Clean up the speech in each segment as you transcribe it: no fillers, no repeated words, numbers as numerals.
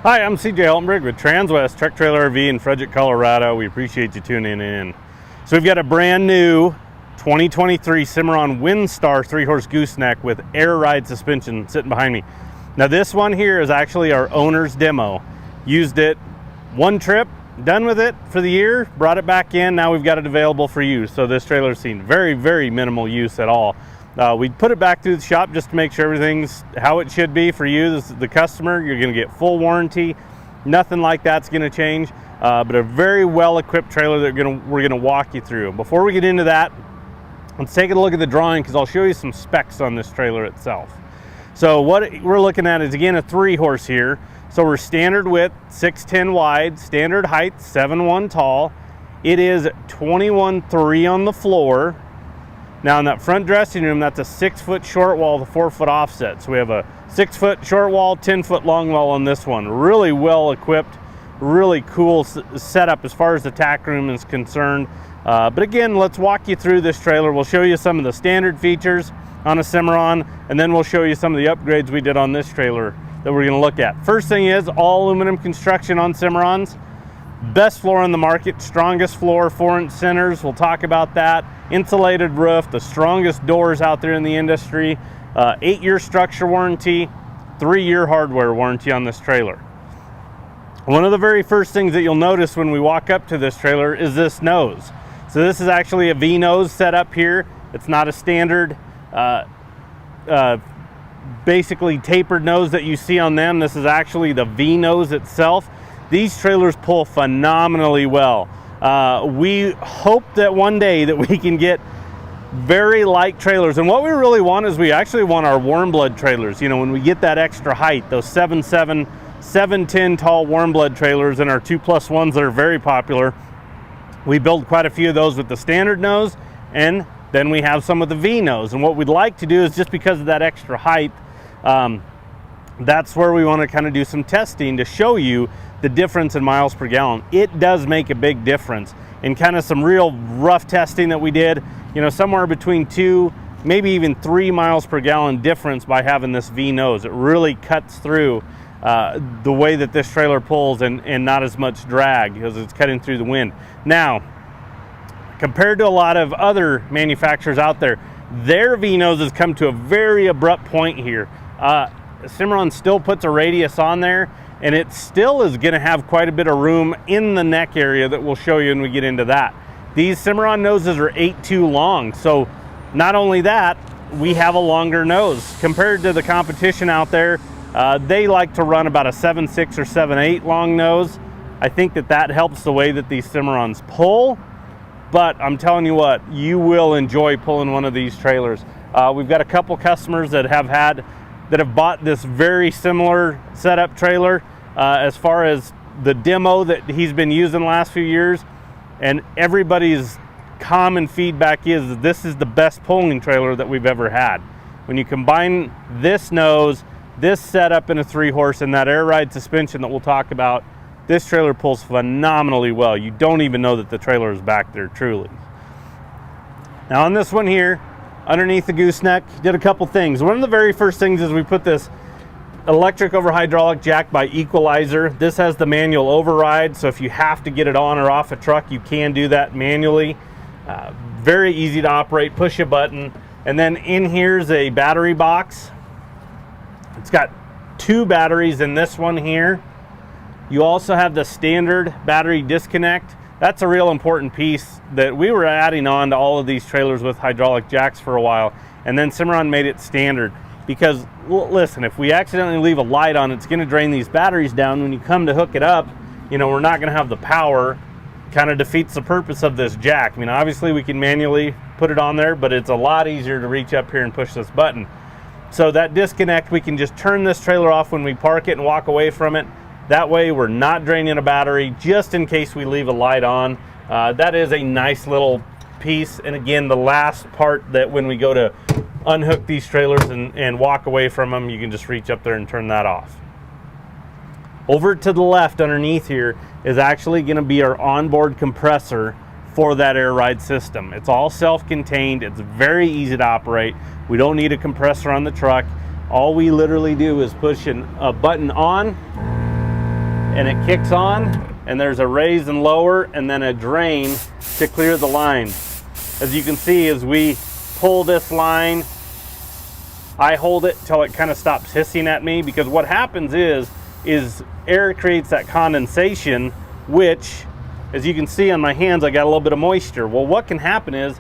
Hi, I'm CJ Altenberg with Transwest Truck Trailer RV in Frederick, Colorado. We appreciate you tuning in. So we've got a brand new 2023 Cimarron Winstar 3-horse gooseneck with Aire Ride suspension sitting behind me. Now this one here is actually our owner's demo. Used it one trip, done with it for the year, brought it back in. Now we've got it available for use. So this trailer's seen very, very minimal use at all. We put it back through the shop just to make sure everything's how it should be for you, the customer. You're going to get full warranty. Nothing like that's going to change, but a very well-equipped trailer that we're going to walk you through. Before we get into that, let's take a look at the drawing because I'll show you some specs on this trailer itself. So what we're looking at is, again, a 3-horse here. So we're standard width, 6'10" wide, standard height, 7'1" tall. It is 21.3 on the floor. Now in that front dressing room, that's a 6-foot short wall with a 4-foot offset. So we have a 6-foot short wall, 10-foot long wall on this one. Really well equipped, really cool setup as far as the tack room is concerned. But again, let's walk you through this trailer. We'll show you some of the standard features on a Cimarron, and then we'll show you some of the upgrades we did on this trailer that we're gonna look at. First thing is all aluminum construction on Cimarrons. Best floor on the market, strongest floor, 4-inch centers. We'll talk about that. Insulated roof, the strongest doors out there in the industry. 8-year structure warranty, 3-year hardware warranty on this trailer. One of the very first things that you'll notice when we walk up to this trailer is this nose. So this is actually a VNose setup here. It's not a standard basically tapered nose that you see on them. This is actually the VNose itself. These trailers pull phenomenally well. We hope that one day that we can get very light trailers. And what we really want is we actually want our warm blood trailers. You know, when we get that extra height, those 7'7", 7'10" tall warm blood trailers and our 2+1s that are very popular. We build quite a few of those with the standard nose, and then we have some with the VNose. And what we'd like to do is, just because of that extra height, that's where we want to kind of do some testing to show you the difference in miles per gallon. It does make a big difference. In kind of some real rough testing that we did, you know, somewhere between 2, maybe even 3 miles per gallon difference by having this VNose. It really cuts through the way that this trailer pulls and not as much drag because it's cutting through the wind. Now, compared to a lot of other manufacturers out there, their VNoses come to a very abrupt point here. Cimarron still puts a radius on there, and it still is going to have quite a bit of room in the neck area that we'll show you when we get into that. These Cimarron noses are 8'2" long, so not only that, we have a longer nose. Compared to the competition out there, they like to run about a 7'6" or 7'8" long nose. I think that helps the way that these Cimarrons pull, but I'm telling you what, you will enjoy pulling one of these trailers. We've got a couple customers that have bought this very similar setup trailer as far as the demo that he's been using the last few years, and everybody's common feedback is that this is the best pulling trailer that we've ever had. When you combine this nose, this setup in a 3-horse, and that Aire Ride suspension that we'll talk about, this trailer pulls phenomenally well. You don't even know that the trailer is back there, truly. Now on this one here, underneath the gooseneck, did a couple things. One of the very first things is we put this electric over hydraulic jack by equalizer. This has the manual override, so if you have to get it on or off a truck, you can do that manually. Very easy to operate, push a button. And then in here's a battery box. It's got 2 batteries in this one here. You also have the standard battery disconnect. That's a real important piece that we were adding on to all of these trailers with hydraulic jacks for a while, and then Cimarron made it standard. Because, listen, if we accidentally leave a light on, it's going to drain these batteries down. When you come to hook it up, you know, we're not going to have the power. Kind of defeats the purpose of this jack. I mean, obviously we can manually put it on there, but it's a lot easier to reach up here and push this button. So that disconnect, we can just turn this trailer off when we park it and walk away from it. That way we're not draining a battery just in case we leave a light on. That is a nice little piece. And again, the last part, that when we go to unhook these trailers and walk away from them, you can just reach up there and turn that off. Over to the left underneath here is actually going to be our onboard compressor for that Aire Ride system. It's all self-contained. It's very easy to operate. We don't need a compressor on the truck. All we literally do is push a button on, and it kicks on, and there's a raise and lower and then a drain to clear the line. As you can see, as we pull this line, I hold it till it kind of stops hissing at me, because what happens is air creates that condensation, which, as you can see on my hands, I got a little bit of moisture. Well, what can happen is,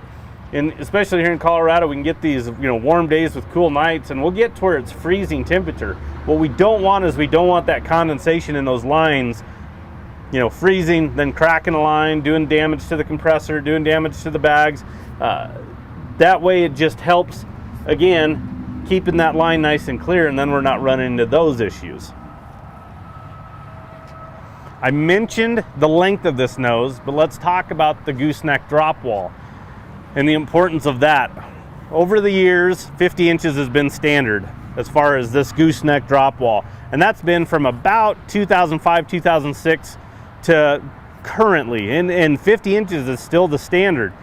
especially here in Colorado, we can get these warm days with cool nights, and we'll get to where it's freezing temperature. What we don't want is we don't want that condensation in those lines, freezing, then cracking the line, doing damage to the compressor, doing damage to the bags. That way it just helps, again, keeping that line nice and clear, and then we're not running into those issues. I mentioned the length of this nose, but let's talk about the gooseneck drop wall and the importance of that. Over the years, 50 inches has been standard as far as this gooseneck drop wall, and that's been from about 2005, 2006 to currently, and 50 inches is still the standard.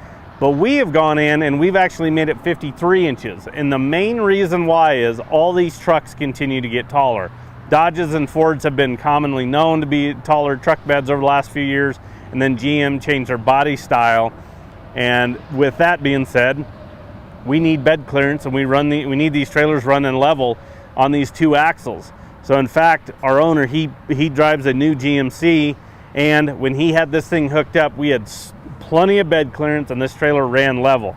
But we have gone in and we've actually made it 53 inches, and the main reason why is all these trucks continue to get taller. Dodges and Fords have been commonly known to be taller truck beds over the last few years, and then GM changed their body style. And with that being said, we need bed clearance, and we need these trailers running level on these two axles. So in fact, our owner, he drives a new GMC, and when he had this thing hooked up, we had plenty of bed clearance, and this trailer ran level.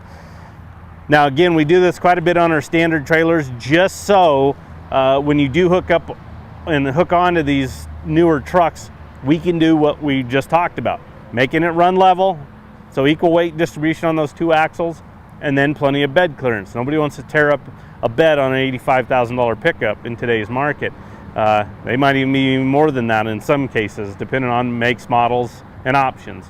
Now again, we do this quite a bit on our standard trailers, just so when you do hook up and hook onto these newer trucks, we can do what we just talked about, making it run level, so equal weight distribution on those two axles, and then plenty of bed clearance. Nobody wants to tear up a bed on an $85,000 pickup in today's market. They might even be more than that in some cases, depending on makes, models, and options.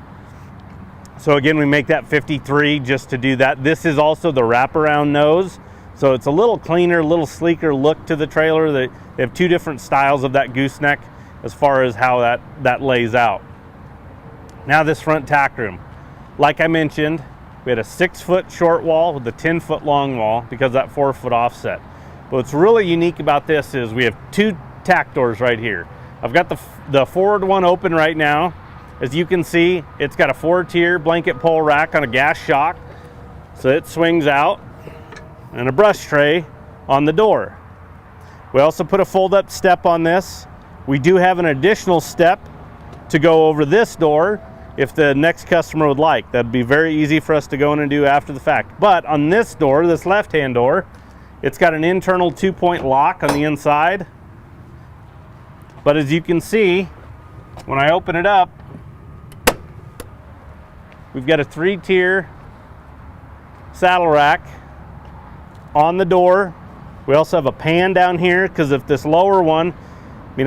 So again, we make that 53 just to do that. This is also the wraparound nose, so it's a little cleaner, a little sleeker look to the trailer. They have two different styles of that gooseneck as far as how that lays out. Now this front tack room. Like I mentioned, we had a 6-foot short wall with a 10-foot long wall because of that 4-foot offset. But what's really unique about this is we have two tack doors right here. I've got the forward one open right now. As you can see, it's got a 4-tier blanket pole rack on a gas shock, so it swings out, and a brush tray on the door. We also put a fold-up step on this. We do have an additional step to go over this door if the next customer would like. That'd be very easy for us to go in and do after the fact. But on this door, this left-hand door, it's got an internal 2-point lock on the inside. But as you can see, when I open it up, we've got a 3-tier saddle rack on the door. We also have a pan down here, because if this lower one,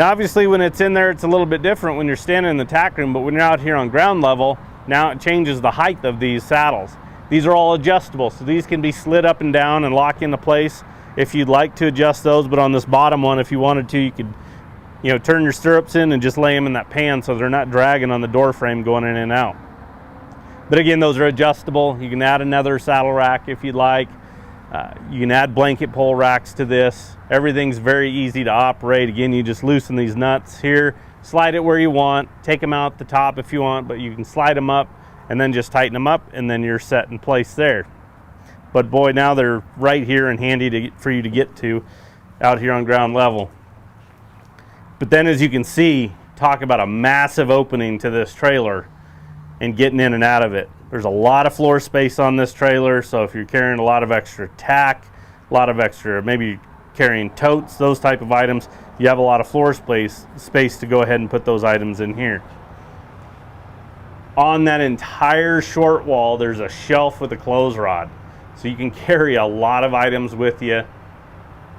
obviously when it's in there, it's a little bit different when you're standing in the tack room, but when you're out here on ground level, now it changes the height of these saddles. These are all adjustable, so these can be slid up and down and lock into place if you'd like to adjust those. But on this bottom one, if you wanted to, you could turn your stirrups in and just lay them in that pan so they're not dragging on the door frame going in and out. But again, those are adjustable. You can add another saddle rack if you'd like. You can add blanket pole racks to this. Everything's very easy to operate. Again, you just loosen these nuts here, slide it where you want, take them out the top if you want, but you can slide them up and then just tighten them up, and then you're set in place there. But boy, now they're right here and handy for you to get to out here on ground level. But then, as you can see, talk about a massive opening to this trailer and getting in and out of it. There's a lot of floor space on this trailer, so if you're carrying a lot of extra tack, a lot of extra, maybe carrying totes, those type of items, you have a lot of floor space to go ahead and put those items in here. On that entire short wall, there's a shelf with a clothes rod, so you can carry a lot of items with you.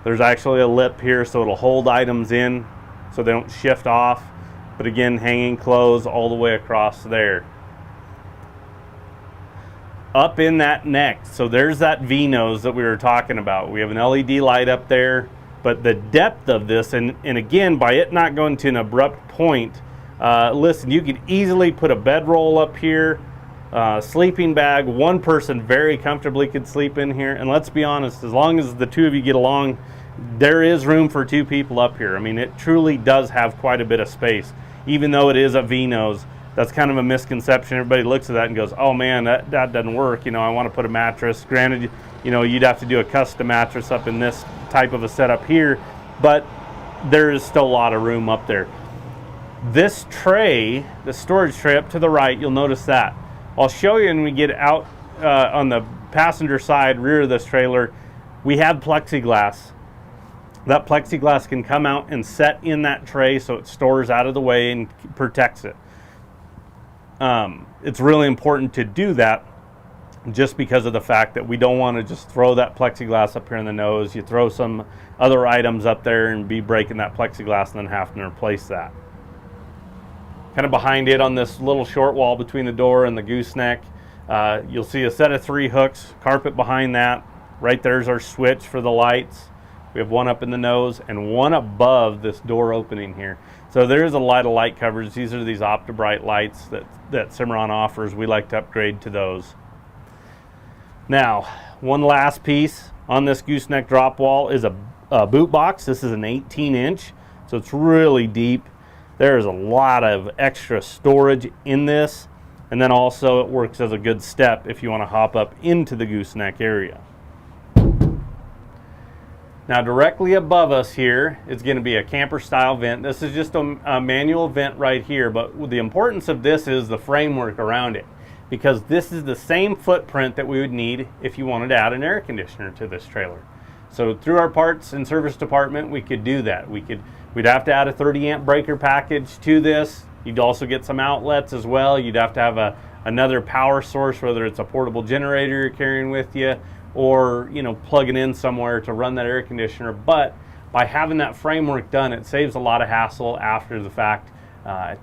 There's actually a lip here, so it'll hold items in so they don't shift off. But again, hanging clothes all the way across there. Up in that neck, so there's that VNose that we were talking about. We have an LED light up there, but the depth of this, and again, by it not going to an abrupt point, listen, you could easily put a bedroll up here, sleeping bag. One person very comfortably could sleep in here, and let's be honest, as long as the two of you get along there is room for 2 people up here. I mean, it truly does have quite a bit of space, even though it is a VNose. That's kind of a misconception. Everybody looks at that and goes, oh man, that doesn't work. You know, I want to put a mattress. Granted, you know, you'd have to do a custom mattress up in this type of a setup here, but there is still a lot of room up there. This tray, the storage tray up to the right, you'll notice that. I'll show you when we get out on the passenger side, rear of this trailer, we have plexiglass. That plexiglass can come out and set in that tray so it stores out of the way and protects it. It's really important to do that just because of the fact that we don't want to just throw that plexiglass up here in the nose. You throw some other items up there and be breaking that plexiglass and then having to replace that. Kind of behind it on this little short wall between the door and the gooseneck, you'll see a set of 3 hooks, carpet behind that. Right there's our switch for the lights. We have one up in the nose and one above this door opening here. So there is a lot of light coverage. These are these OptiBrite lights that Cimarron offers. We like to upgrade to those. Now, one last piece on this gooseneck drop wall is a boot box. This is an 18-inch, so it's really deep. There's a lot of extra storage in this, and then also it works as a good step if you want to hop up into the gooseneck area. Now directly above us here is going to be a camper style vent. This is just a manual vent right here, but the importance of this is the framework around it, because this is the same footprint that we would need if you wanted to add an air conditioner to this trailer. So through our parts and service department, we could do that. We'd have to add a 30 amp breaker package to this. You'd also get some outlets as well. You'd have to have another power source, whether it's a portable generator you're carrying with you, or plug it in somewhere to run that air conditioner. But by having that framework done, it saves a lot of hassle after the fact,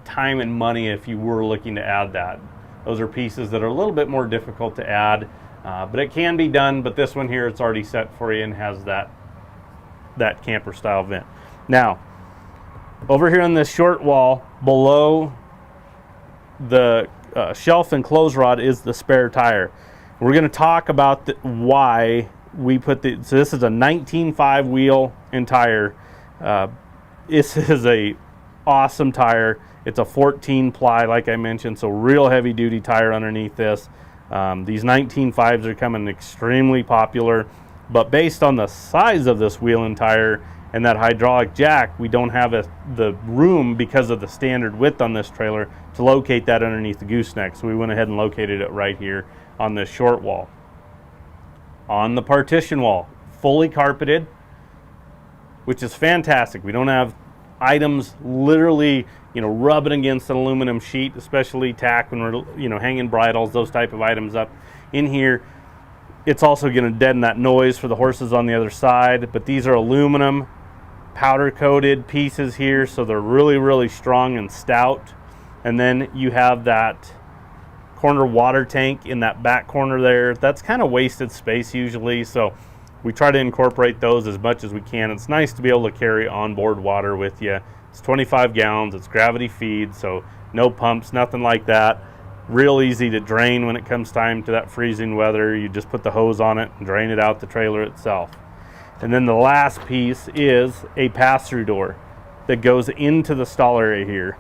time and money if you were looking to add that. Those are pieces that are a little bit more difficult to add, but it can be done. But this one here, it's already set for you and has that camper style vent. Now, over here on this short wall below the shelf and clothes rod is the spare tire. We're going to talk about why we put so this is a 19.5 wheel and tire. This is a awesome tire. It's a 14 ply, like I mentioned, so real heavy duty tire underneath this. These 19.5s are coming extremely popular, but based on the size of this wheel and tire and that hydraulic jack, we don't have the room because of the standard width on this trailer to locate that underneath the gooseneck. So we went ahead and located it right here on this short wall. On the partition wall, fully carpeted, which is fantastic. We don't have items literally rubbing against an aluminum sheet, especially tack when we're hanging bridles, those type of items up in here. It's also going to deaden that noise for the horses on the other side, but these are aluminum powder coated pieces here, so they're really strong and stout. And then you have that corner water tank in that back corner there. That's kind of wasted space usually, so we try to incorporate those as much as we can. It's nice to be able to carry onboard water with you. It's 25 gallons, it's gravity feed, so no pumps, nothing like that. Real easy to drain when it comes time to that freezing weather. You just put the hose on it and drain it out the trailer itself. And then the last piece is a pass-through door that goes into the stall area here.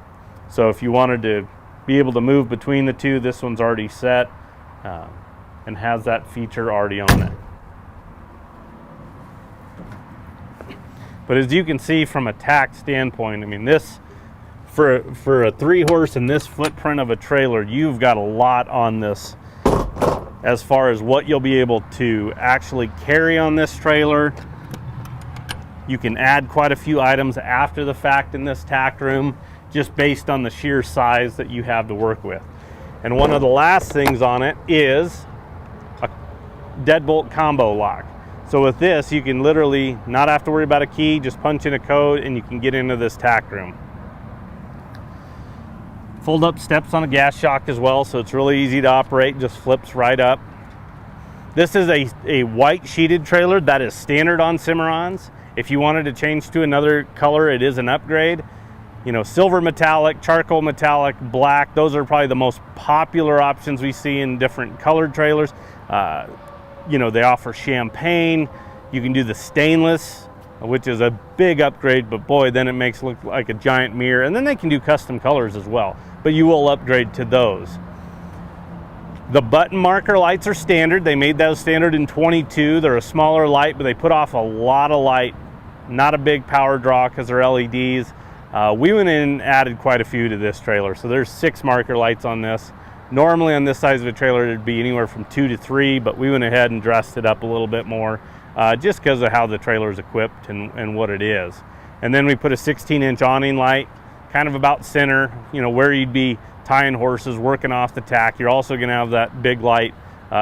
So if you wanted to be able to move between the two, this one's already set and has that feature already on it. But as you can see from a tack standpoint, I mean, this for a 3-horse and this footprint of a trailer, you've got a lot on this as far as what you'll be able to actually carry on this trailer. You can add quite a few items after the fact in this tack room, just based on the sheer size that you have to work with. And one of the last things on it is a deadbolt combo lock. So with this, you can literally not have to worry about a key, just punch in a code and you can get into this tack room. Fold up steps on a gas shock as well, so it's really easy to operate, just flips right up. This is a white sheeted trailer that is standard on Cimarrons. If you wanted to change to another color, it is an upgrade. Silver metallic, charcoal metallic, black, those are probably the most popular options we see in different colored trailers. They offer champagne. You can do the stainless which is a big upgrade, but boy, then it makes it look like a giant mirror. And then they can do custom colors as well, but you will upgrade to those. The button marker lights are standard. They made those standard in 22. They're a smaller light, but they put off a lot of light. Not a big power draw because they're LEDs. We went in and added quite a few to this trailer. So there's 6 marker lights on this. Normally on this size of a trailer, it'd be anywhere from 2 to 3, but we went ahead and dressed it up a little bit more just because of how the trailer is equipped and what it is. And then we put a 16-inch awning light, kind of about center, you know, where you'd be tying horses, working off the tack. You're also going to have that big light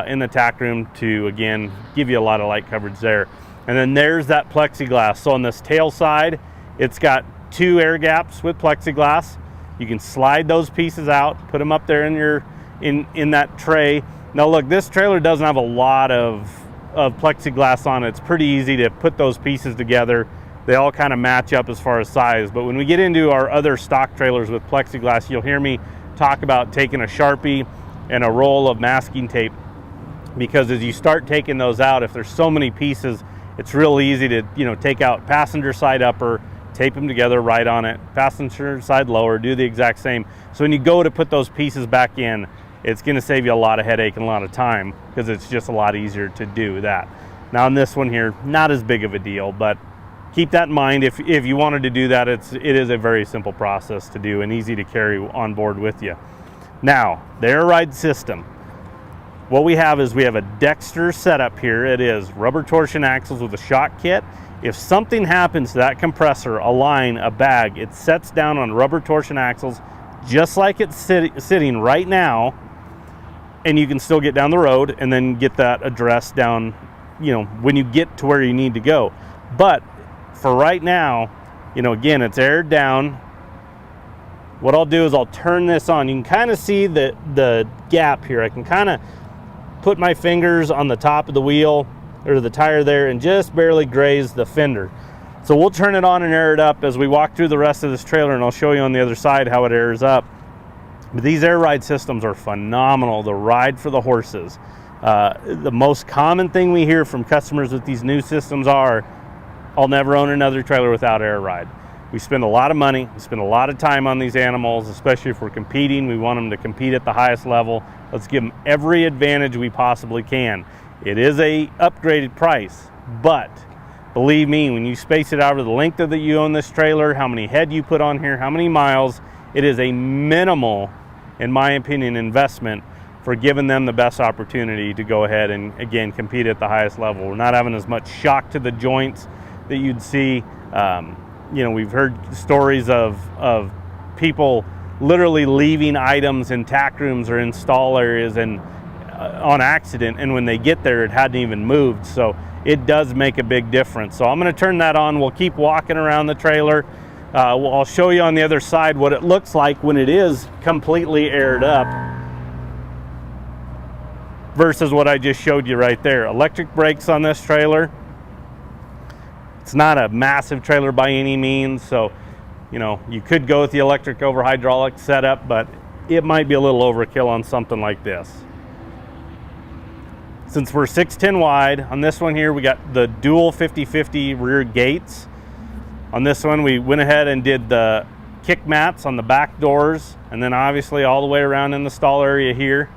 in the tack room to, again, give you a lot of light coverage there. And then there's that plexiglass. So on this tail side, it's got 2 air gaps with plexiglass. You can slide those pieces out, put them up there in your in that tray. Now look, this trailer doesn't have a lot of plexiglass on it. It's pretty easy to put those pieces together. They all kind of match up as far as size. But when we get into our other stock trailers with plexiglass, you'll hear me talk about taking a Sharpie and a roll of masking tape, because as you start taking those out, if there's so many pieces, it's real easy to, you know, take out passenger side upper, tape them together right on it, passenger side lower, do the exact same. So when you go to put those pieces back in, it's going to save you a lot of headache and a lot of time, because it's just a lot easier to do that. Now on this one here, not as big of a deal, but keep that in mind. If you wanted to do that, it is a very simple process to do and easy to carry on board with you. Now, the Aire Ride system. What we have is we have a Dexter setup here. It is rubber torsion axles with a shock kit. If something happens to that compressor, a line, a bag, it sets down on rubber torsion axles just like it's sitting right now, and you can still get down the road and then get that address down, you know, when you get to where you need to go. But for right now, you know, again, it's aired down. What I'll do is I'll turn this on. You can kind of see the gap here. I can kind of put my fingers on the top of the wheel or the tire there and just barely graze the fender. So we'll turn it on and air it up as we walk through the rest of this trailer, and I'll show you on the other side how it airs up. But these Aire Ride systems are phenomenal. The ride for the horses. The most common thing we hear from customers with these new systems are, I'll never own another trailer without Aire Ride. We spend a lot of money, we spend a lot of time on these animals, especially if we're competing. We want them to compete at the highest level. Let's give them every advantage we possibly can. It is a upgraded price, but believe me, when you space it out over the length of that you own this trailer, how many head you put on here, how many miles, it is a minimal, in my opinion, investment for giving them the best opportunity to go ahead and, again, compete at the highest level. We're not having as much shock to the joints that you'd see. You know, we've heard stories of people literally leaving items in tack rooms or in stall areas and on accident, and when they get there, it hadn't even moved. So it does make a big difference. So I'm going to turn that on. We'll keep walking around the trailer. I'll show you on the other side what it looks like when it is completely aired up versus what I just showed you right there. Electric brakes on this trailer. It's not a massive trailer by any means, so you know, you could go with the electric over hydraulic setup, but it might be a little overkill on something like this. Since we're 6'10" wide, on this one here we got the dual 50/50 rear gates. On this one we went ahead and did the kick mats on the back doors, and then obviously all the way around in the stall area here.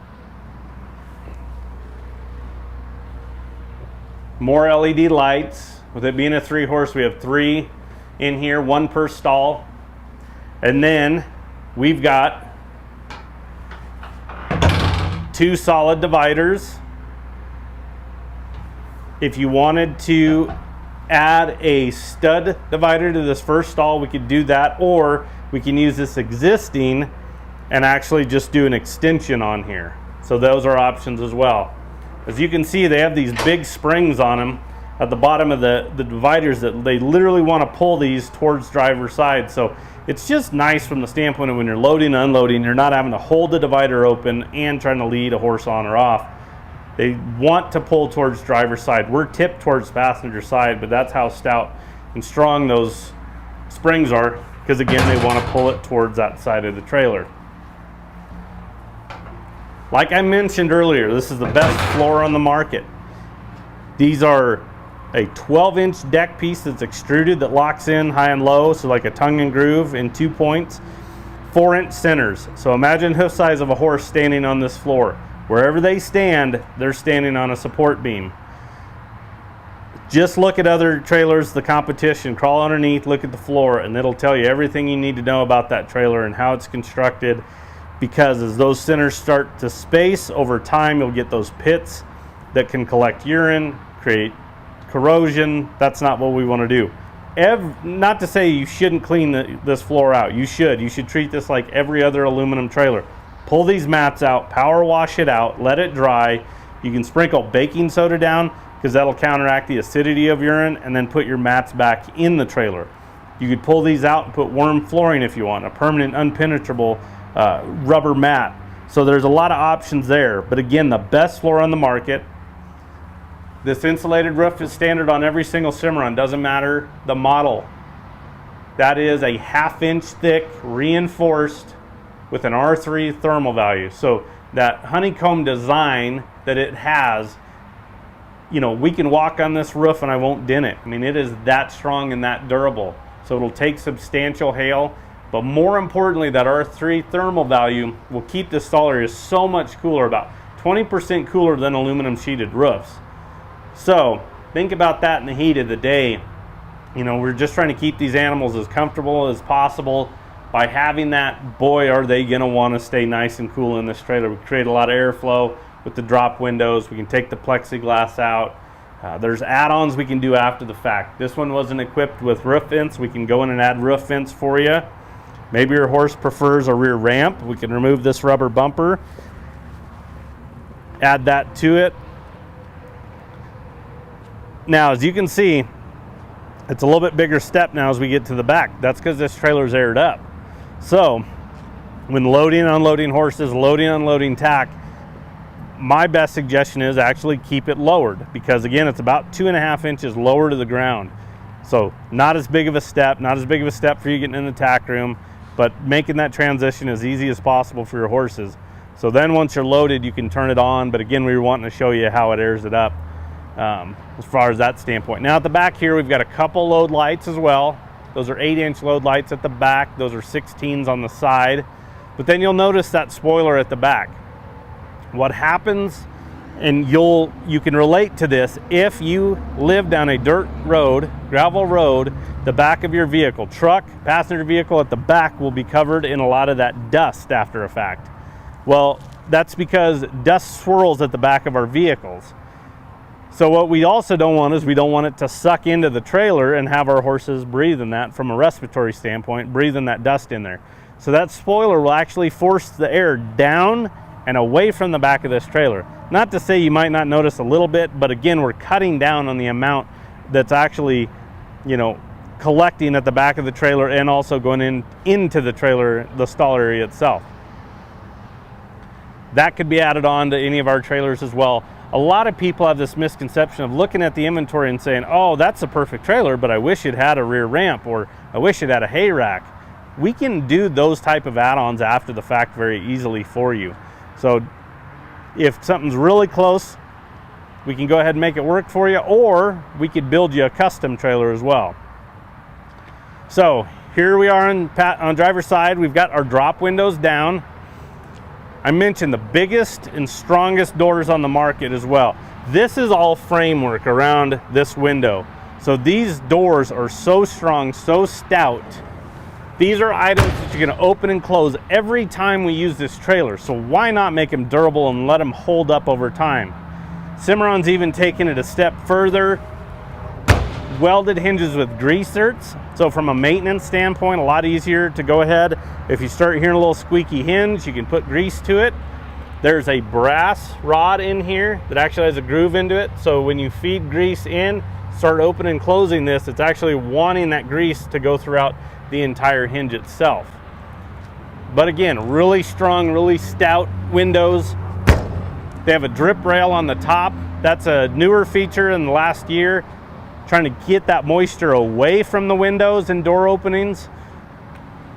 More LED lights. With it being a 3-horse, we have 3 in here, 1 per stall. And then we've got 2 solid dividers. If you wanted to add a stud divider to this first stall, we could do that, or we can use this existing and actually just do an extension on here. So those are options as well. As you can see, they have these big springs on them at the bottom of the dividers that they literally want to pull these towards driver's side. So it's just nice from the standpoint of when you're loading and unloading, you're not having to hold the divider open and trying to lead a horse on or off. They want to pull towards driver's side. We're tipped towards passenger side, but that's how stout and strong those springs are, because again, they want to pull it towards that side of the trailer. Like I mentioned earlier, this is the best floor on the market. These are a 12-inch deck piece that's extruded that locks in high and low, so like a tongue and groove in 2 points. 4-inch centers. So imagine hoof size of a horse standing on this floor. Wherever they stand, they're standing on a support beam. Just look at other trailers, the competition, crawl underneath, look at the floor, and it'll tell you everything you need to know about that trailer and how it's constructed, because as those centers start to space over time, you'll get those pits that can collect urine, create corrosion. That's not what we want to do. Not to say you shouldn't clean this floor out. You should treat this like every other aluminum trailer. Pull these mats out, power wash it out, let it dry. You can sprinkle baking soda down because that'll counteract the acidity of urine, and then put your mats back in the trailer. You could pull these out and put worm flooring if you want, a permanent unpenetrable rubber mat. So there's a lot of options there, but again, the best floor on the market. This insulated roof is standard on every single Cimarron, doesn't matter the model. That is a 1/2 inch thick, reinforced with an R3 thermal value. So that honeycomb design that it has, you know, we can walk on this roof and I won't dent it. I mean, it is that strong and that durable. So it'll take substantial hail, but more importantly, that R3 thermal value will keep this stall area so much cooler, about 20% cooler than aluminum sheeted roofs. So think about that in the heat of the day. You know, we're just trying to keep these animals as comfortable as possible. By having that, boy, are they gonna wanna stay nice and cool in this trailer. We create a lot of airflow with the drop windows. We can take the plexiglass out. There's add-ons we can do after the fact. This one wasn't equipped with roof vents. We can go in and add roof vents for you. Maybe your horse prefers a rear ramp. We can remove this rubber bumper, add that to it. Now, as you can see, it's a little bit bigger step now as we get to the back. That's because this trailer's aired up. So when loading and unloading horses, loading and unloading tack, my best suggestion is actually keep it lowered, because again, it's about 2.5 inches lower to the ground. So not as big of a step, for you getting in the tack room, but making that transition as easy as possible for your horses. So then once you're loaded, you can turn it on. But again, we were wanting to show you how it airs it up as far as that standpoint. Now at the back here, we've got a couple load lights as well. Those are 8-inch load lights at the back. Those are 16s on the side. But then you'll notice that spoiler at the back. What happens, and you can relate to this, if you live down a dirt road, gravel road, the back of your vehicle, truck, passenger vehicle at the back will be covered in a lot of that dust after a fact. Well, that's because dust swirls at the back of our vehicles. So what we also don't want is we don't want it to suck into the trailer and have our horses breathe in that from a respiratory standpoint, breathing that dust in there. So that spoiler will actually force the air down and away from the back of this trailer. Not to say you might not notice a little bit, but again, we're cutting down on the amount that's actually, you know, collecting at the back of the trailer and also going into the trailer, the stall area itself. That could be added on to any of our trailers as well. A lot of people have this misconception of looking at the inventory and saying, oh, that's a perfect trailer, but I wish it had a rear ramp, or I wish it had a hay rack. We can do those type of add-ons after the fact very easily for you. So if something's really close, we can go ahead and make it work for you, or we could build you a custom trailer as well. So here we are on driver's side. We've got our drop windows down. I mentioned the biggest and strongest doors on the market as well. This is all framework around this window. So these doors are so strong, so stout. These are items that you're gonna open and close every time we use this trailer. So why not make them durable and let them hold up over time? Cimarron's even taken it a step further. Welded hinges with greasers. So from a maintenance standpoint, a lot easier to go ahead. If you start hearing a little squeaky hinge, you can put grease to it. There's a brass rod in here that actually has a groove into it. So when you feed grease in, start opening and closing this, it's actually wanting that grease to go throughout the entire hinge itself. But again, really strong, really stout windows. They have a drip rail on the top. That's a newer feature in the last year, trying to get that moisture away from the windows and door openings,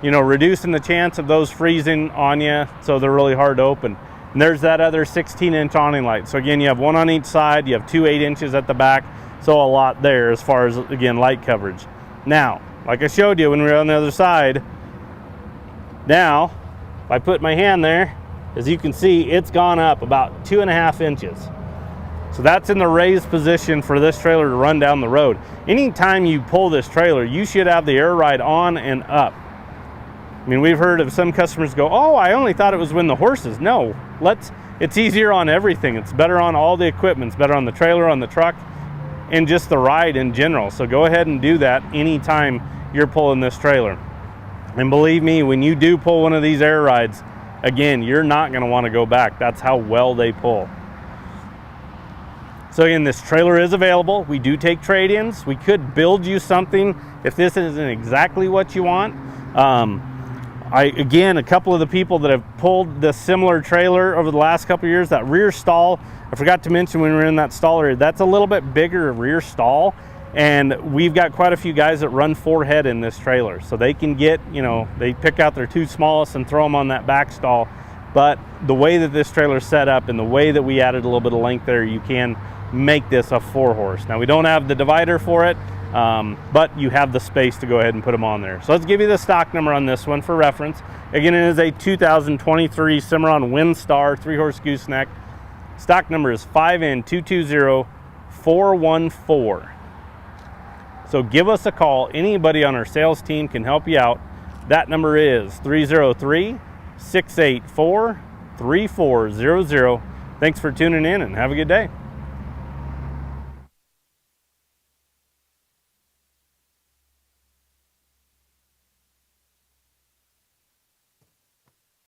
you know, reducing the chance of those freezing on you, so they're really hard to open. And there's that other 16-inch awning light. So again, you have one on each side, you have two 8 inches at the back. So a lot there as far as, again, light coverage. Now, like I showed you when we were on the other side, now, if I put my hand there, as you can see, it's gone up about 2.5 inches. So that's in the raised position for this trailer to run down the road. Anytime you pull this trailer, you should have the Aire Ride on and up. I mean, we've heard of some customers go, oh, I only thought it was when the horses. No, it's easier on everything. It's better on all the equipment. It's better on the trailer, on the truck, and just the ride in general. So go ahead and do that anytime you're pulling this trailer. And believe me, when you do pull one of these Aire Rides, again, you're not going to want to go back. That's how well they pull. So again, this trailer is available. We do take trade-ins. We could build you something if this isn't exactly what you want. Again, a couple of the people that have pulled the similar trailer over the last couple of years, that rear stall, I forgot to mention when we were in that stall area, that's a little bit bigger rear stall. And we've got quite a few guys that run 4-head in this trailer. So they can get, you know, they pick out their 2 smallest and throw them on that back stall. But the way that this trailer is set up and the way that we added a little bit of length there, you can make this a 4-horse. Now we don't have the divider for it, but you have the space to go ahead and put them on there. So let's give you the stock number on this one for reference. Again, it is a 2023 Cimarron Winstar 3-horse gooseneck. Stock number is 5N220414. So give us a call. Anybody on our sales team can help you out. That number is 303-684-3400. Thanks for tuning in and have a good day.